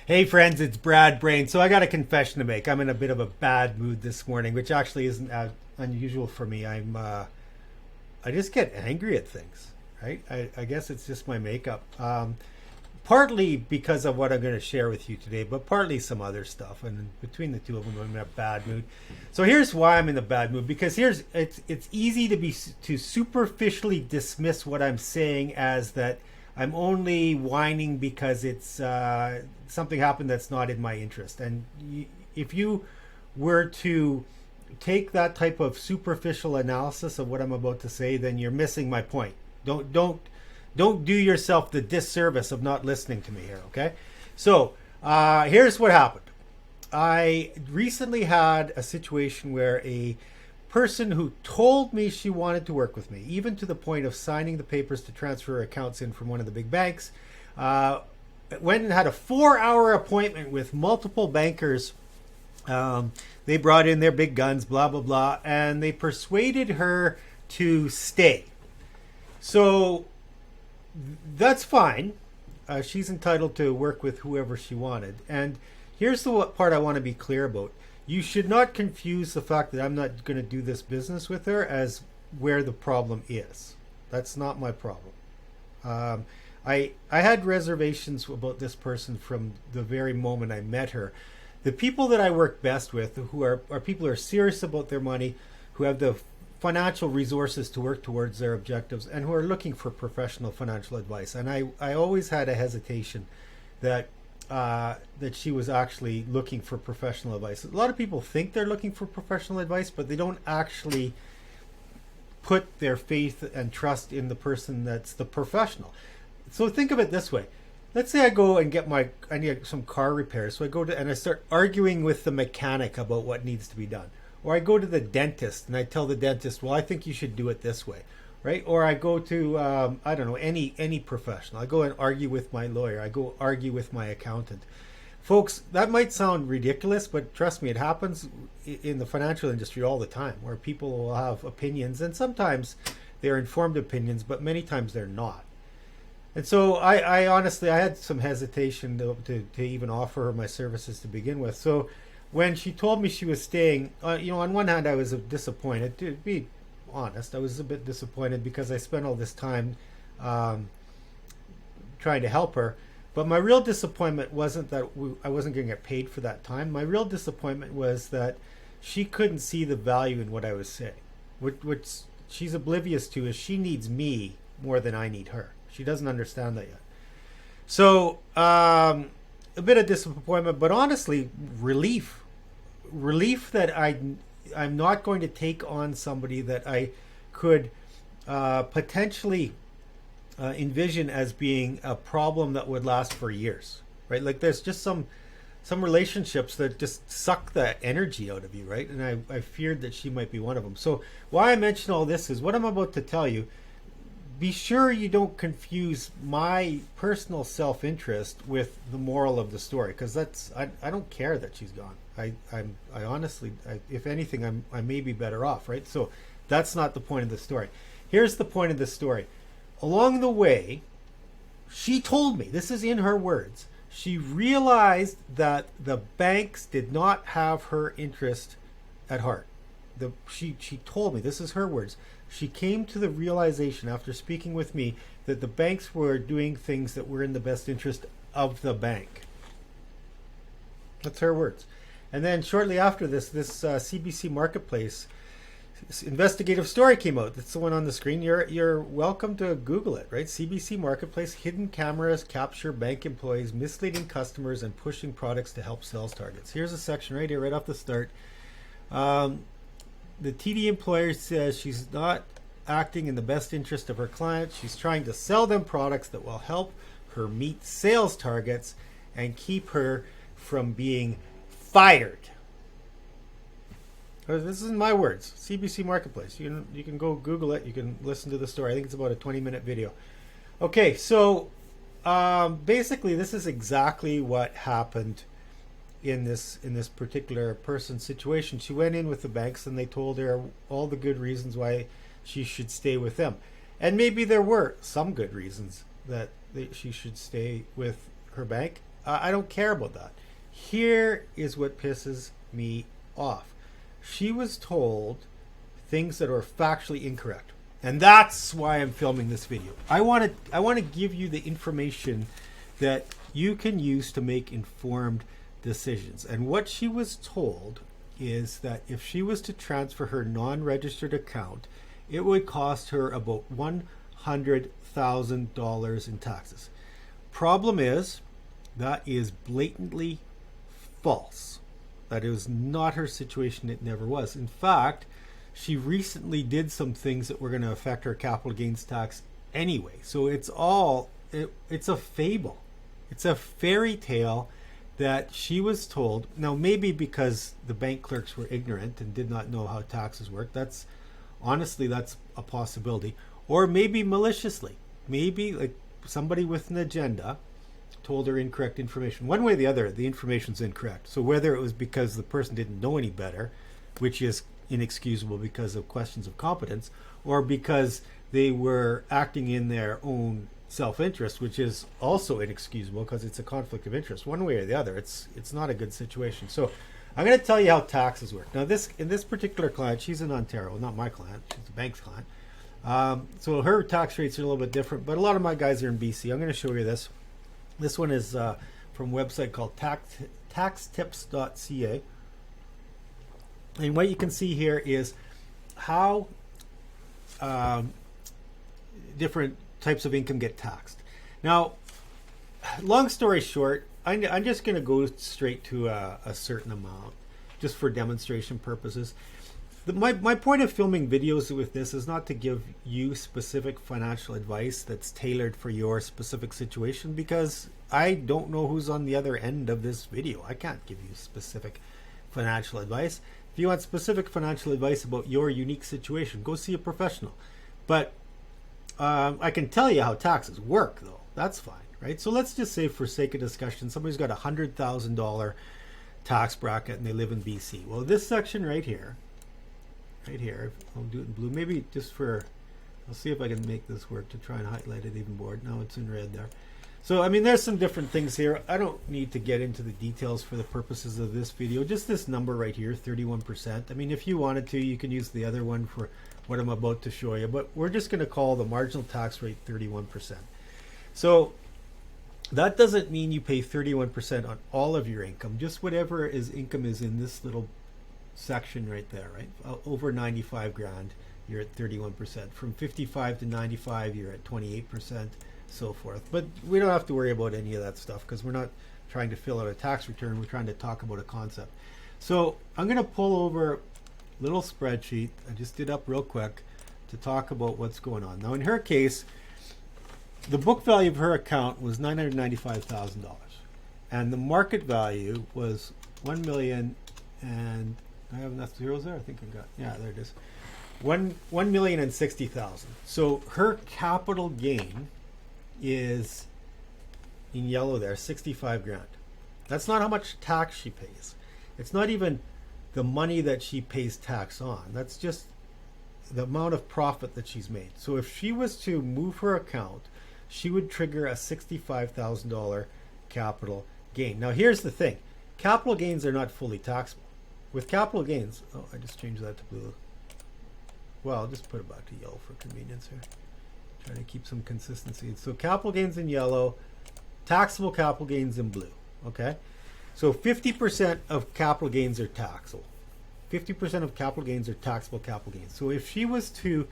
Hey friends, it's Brad Brain. So I got a confession to make. I'm in a bit of a bad mood this morning, which actually isn't unusual for me. I just get angry at things, right? I guess it's just my makeup. Partly because of what I'm going to share with you today, but partly some other stuff. And between the two of them, I'm in a bad mood. So here's why I'm in a bad mood. Because it's easy to superficially dismiss what I'm saying as that I'm only whining because it's something happened that's not in my interest. And if you were to take that type of superficial analysis of what I'm about to say, then you're missing my point. Don't do yourself the disservice of not listening to me here, okay? So here's what happened. I recently had a situation where a person who told me she wanted to work with me, even to the point of signing the papers to transfer accounts in from one of the big banks, went and had a 4-hour appointment with multiple bankers. They brought in their big guns, blah, blah, blah, and they persuaded her to stay. So that's fine. She's entitled to work with whoever she wanted. And here's the part I want to be clear about. You should not confuse the fact that I'm not going to do this business with her as where the problem is. That's not my problem. I had reservations about this person from the very moment I met her. The people that I work best with, who are people who are serious about their money, who have the financial resources to work towards their objectives, and who are looking for professional financial advice. And I always had a hesitation that she was actually looking for professional advice. A lot of people think they're looking for professional advice, but they don't actually put their faith and trust in the person that's the professional. So think of it this way. Let's say I go and I need some car repairs. So I go and I start arguing with the mechanic about what needs to be done. Or I go to the dentist and I tell the dentist, well, I think you should do it this way, right? Or I go to, I don't know, any professional. I go and argue with my lawyer. I go argue with my accountant. Folks, that might sound ridiculous, but trust me, it happens in the financial industry all the time, where people will have opinions, and sometimes they're informed opinions, but many times they're not. And so I honestly, I had some hesitation to even offer her my services to begin with. So when she told me she was staying, on one hand, I was disappointed. To be honest, I was a bit disappointed because I spent all this time trying to help her. But my real disappointment wasn't that I wasn't going to get paid for that time. My real disappointment was that she couldn't see the value in what I was saying. Which she's oblivious to is she needs me more than I need her. She doesn't understand that yet. So a bit of disappointment, but honestly, relief that I'm not going to take on somebody that I could potentially envision as being a problem that would last for years, right? Like there's just some relationships that just suck the energy out of you, right? And I feared that she might be one of them. So why I mention all this is what I'm about to tell you. Be sure you don't confuse my personal self-interest with the moral of the story, because I don't care that she's gone. I honestly, if anything, I may be better off, right? So that's not the point of the story. Here's the point of the story. Along the way, she told me, this is in her words, she realized that the banks did not have her interest at heart. She told me, this is her words, she came to the realization after speaking with me that the banks were doing things that were in the best interest of the bank. That's her words. And then shortly after this CBC Marketplace investigative story came out. That's the one on the screen. You're welcome to Google it, right? CBC Marketplace, hidden cameras capture bank employees misleading customers and pushing products to help sales targets. Here's a section right here, right off the start. The TD employer says she's not acting in the best interest of her clients. She's trying to sell them products that will help her meet sales targets and keep her from being fired. This isn't my words. CBC Marketplace. You can go Google it. You can listen to the story. I think it's about a 20-minute video. Okay, so basically this is exactly what happened in this particular person's situation. She went in with the banks and they told her all the good reasons why she should stay with them. And maybe there were some good reasons that she should stay with her bank. I don't care about that. Here is what pisses me off. She was told things that are factually incorrect. And that's why I'm filming this video. I want to give you the information that you can use to make informed decisions. And what she was told is that if she was to transfer her non-registered account, it would cost her about $100,000 in taxes. Problem is, that is blatantly false. That it was not her situation. It never was. In fact, she recently did some things that were going to affect her capital gains tax anyway. So it's a fable. It's a fairy tale that she was told. Now, maybe because the bank clerks were ignorant and did not know how taxes work. That's a possibility. Or maybe maliciously. Maybe like somebody with an agenda told her incorrect information. One way or the other, the information's incorrect. So whether it was because the person didn't know any better, which is inexcusable because of questions of competence, or because they were acting in their own self-interest, which is also inexcusable because it's a conflict of interest. One way or the other, it's not a good situation. So I'm going to tell you how taxes work. Now, in this particular client, she's in Ontario, not my client, she's the bank's client. So her tax rates are a little bit different, but a lot of my guys are in BC. I'm going to show you this. This one is from a website called taxtips.ca. And what you can see here is how different types of income get taxed. Now, long story short, I'm just going to go straight to a certain amount, just for demonstration purposes. My point of filming videos with this is not to give you specific financial advice that's tailored for your specific situation, because I don't know who's on the other end of this video. I can't give you specific financial advice. If you want specific financial advice about your unique situation, go see a professional. But I can tell you how taxes work, though. That's fine, right? So let's just say, for sake of discussion, somebody's got a $100,000 tax bracket and they live in BC. Well, this section right here, I'll do it in blue. Maybe just I'll see if I can make this work to try and highlight it even more. Now it's in red there. So, I mean, there's some different things here. I don't need to get into the details for the purposes of this video. Just this number right here, 31%. I mean, if you wanted to, you can use the other one for what I'm about to show you. But we're just going to call the marginal tax rate 31%. So that doesn't mean you pay 31% on all of your income. Just whatever income is in this little section right there, right? Over 95 grand, you're at 31%. From 55 to 95, you're at 28%. So forth. But we don't have to worry about any of that stuff because we're not trying to fill out a tax return. We're trying to talk about a concept. So I'm going to pull over a little spreadsheet I just did up real quick to talk about what's going on. Now, in her case, the book value of her account was $995,000, and the market value was $1 million. And I have enough zeros there. I think I got, yeah, there it is. $1,060,000. So her capital gain is in yellow there, 65 grand. That's not how much tax she pays. It's not even the money that she pays tax on. That's just the amount of profit that she's made. So if she was to move her account, she would trigger a $65,000 capital gain. Now here's the thing. Capital gains are not fully taxable. With capital gains, oh, I just changed that to blue. Well, I'll just put it back to yellow for convenience here. Trying to keep some consistency. So capital gains in yellow, taxable capital gains in blue. Okay, so 50% of capital gains are taxable. 50% of capital gains are taxable capital gains. So if she was to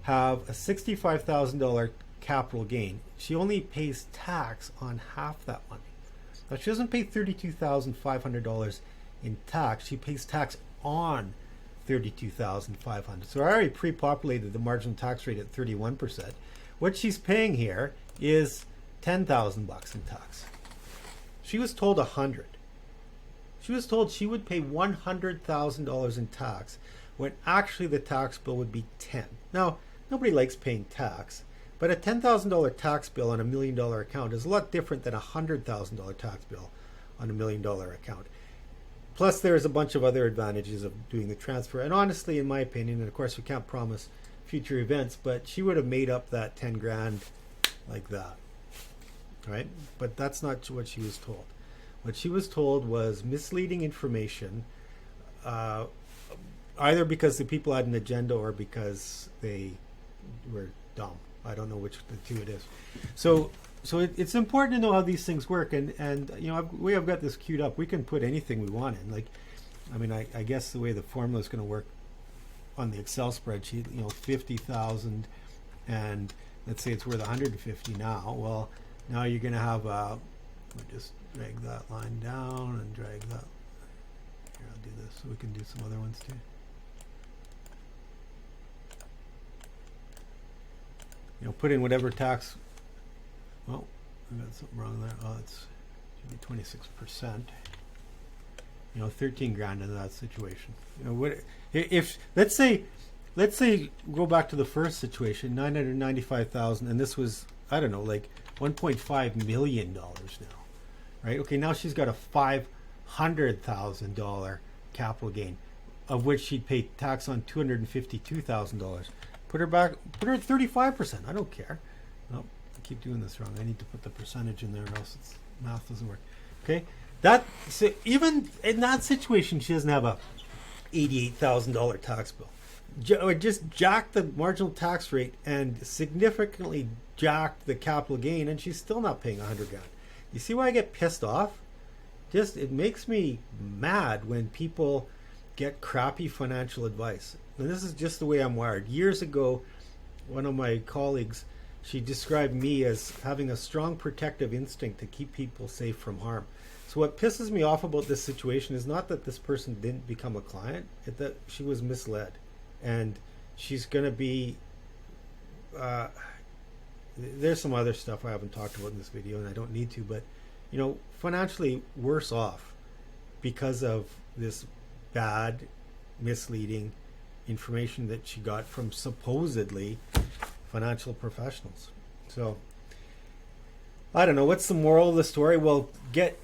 have a $65,000 capital gain, she only pays tax on half that money. Now she doesn't pay $32,500 in tax. She pays tax on $32,500. So I already pre-populated the marginal tax rate at 31%. What she's paying here is $10,000 in tax. She was told 100. She was told she would pay $100,000 in tax when actually the tax bill would be 10. Now, nobody likes paying tax, but a $10,000 tax bill on $1 million account is a lot different than a $100,000 tax bill on $1 million account. Plus, there's a bunch of other advantages of doing the transfer. And honestly, in my opinion, and of course we can't promise future events, but she would have made up that 10 grand like that, right? But that's not what she was told. What she was told was misleading information, uh, either because the people had an agenda or because they were dumb. I don't know which of the two it is. So it's important to know how these things work, and you know, we have got this queued up. We can put anything we want in. Like, I mean, I guess the way the formula is going to work on the Excel spreadsheet, you know, 50,000, and let's say it's worth 150 now. Well, now you're going to have we'll just drag that line down and drag that. Here, I'll do this so we can do some other ones too. You know, put in whatever tax. Well, I got something wrong there. Oh, it's should be 26%. You know, 13 grand in that situation. You know, what if let's say go back to the first situation, 995,000, and this was, I don't know, like 1.5 million dollars now, right? Okay, now she's got a $500,000 capital gain, of which she'd pay tax on $252,000. Put her at 35%. I don't care. Nope, I keep doing this wrong. I need to put the percentage in there, or else math doesn't work. Okay, so even in that situation, she doesn't have a $88,000 tax bill. Just jacked the marginal tax rate and significantly jacked the capital gain, and she's still not paying 100 grand. You see why I get pissed off? Just, it makes me mad when people get crappy financial advice. And this is just the way I'm wired. Years ago, one of my colleagues, she described me as having a strong protective instinct to keep people safe from harm. So what pisses me off about this situation is not that this person didn't become a client, it's that she was misled. And she's going to be, there's some other stuff I haven't talked about in this video, and I don't need to, but, you know, financially worse off because of this bad, misleading information that she got from supposedly financial professionals. So, I don't know, what's the moral of the story? Well, get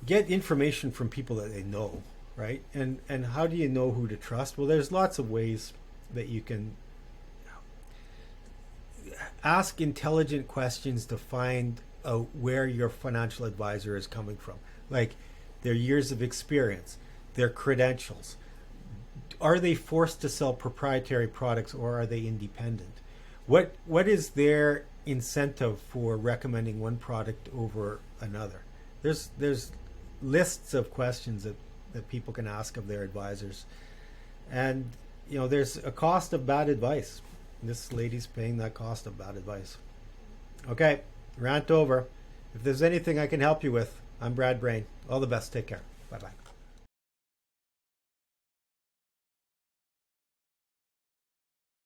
information from people that they know, right? And how do you know who to trust? Well, there's lots of ways that you can ask intelligent questions to find out where your financial advisor is coming from, like their years of experience, their credentials. Are they forced to sell proprietary products, or are they independent? What is their incentive for recommending one product over another? There's lists of questions that people can ask of their advisors, and you know, there's a cost of bad advice. This lady's paying that cost of bad advice. Okay, rant over. If there's anything I can help you with, I'm Brad Brain. All the best. Take care. Bye-bye.